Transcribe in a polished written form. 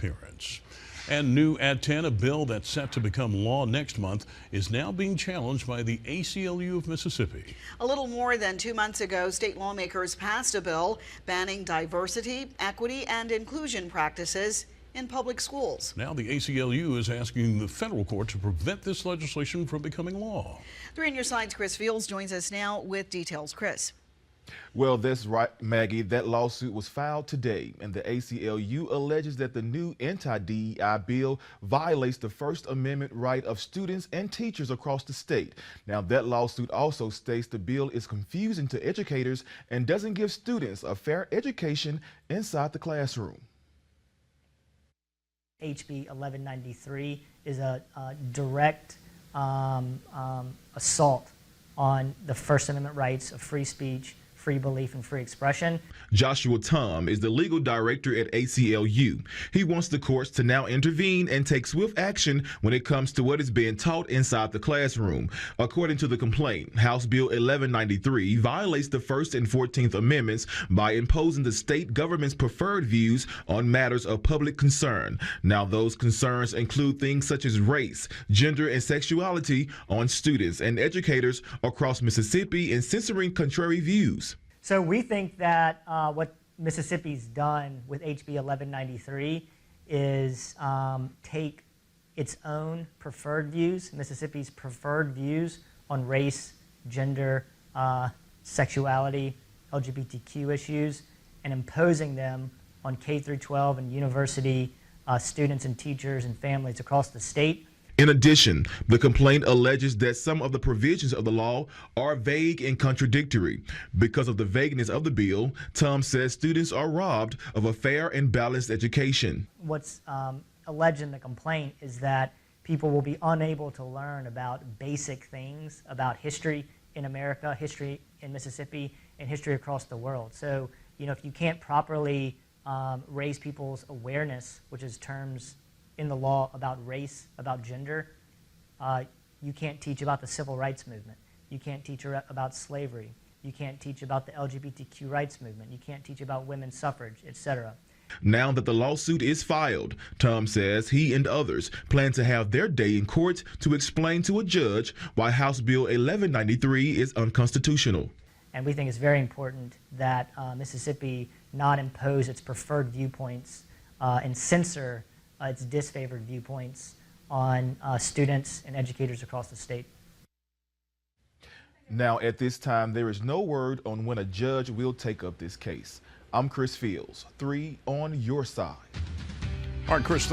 appearance. And new at 10, a bill that's set to become law next month, is now being challenged by the ACLU of Mississippi. A little more than 2 months ago, state lawmakers passed a bill banning diversity, equity, and inclusion practices in public schools. Now the ACLU is asking the federal court to prevent this legislation from becoming law. 3 on Your Side's Chris Fields joins us now with details. Chris. Well, that's right, Maggie. That lawsuit was filed today, and the ACLU alleges that the new anti-DEI bill violates the First Amendment right of students and teachers across the state. Now, that lawsuit also states the bill is confusing to educators and doesn't give students a fair education inside the classroom. HB 1193 is a direct assault on the First Amendment rights of free speech, free belief, and free expression. Joshua Tom is the legal director at ACLU. He wants the courts to now intervene and take swift action when it comes to what is being taught inside the classroom. According to the complaint, House Bill 1193 violates the First and 14th Amendments by imposing the state government's preferred views on matters of public concern. Now, those concerns include things such as race, gender, and sexuality on students and educators across Mississippi and censoring contrary views. So we think that what Mississippi's done with HB 1193 is take its own preferred views, Mississippi's preferred views on race, gender, sexuality, LGBTQ issues, and imposing them on K through 12 and university students and teachers and families across the state. In addition, the complaint alleges that some of the provisions of the law are vague and contradictory. Because of the vagueness of the bill, Tom says students are robbed of a fair and balanced education. What's alleged in the complaint is that people will be unable to learn about basic things about history in America, history in Mississippi, and history across the world. So, if you can't properly raise people's awareness, which is terms in the law about race, about gender, you can't teach about the civil rights movement. You can't teach about slavery. You can't teach about the LGBTQ rights movement. You can't teach about women's suffrage, etc. Now that the lawsuit is filed, Tom says he and others plan to have their day in court to explain to a judge why House Bill 1193 is unconstitutional. And we think it's very important that Mississippi not impose its preferred viewpoints and censor its disfavored viewpoints on students and educators across the state. Now, at this time, there is no word on when a judge will take up this case. I'm Chris Fields, 3 on Your Side. All right, Chris.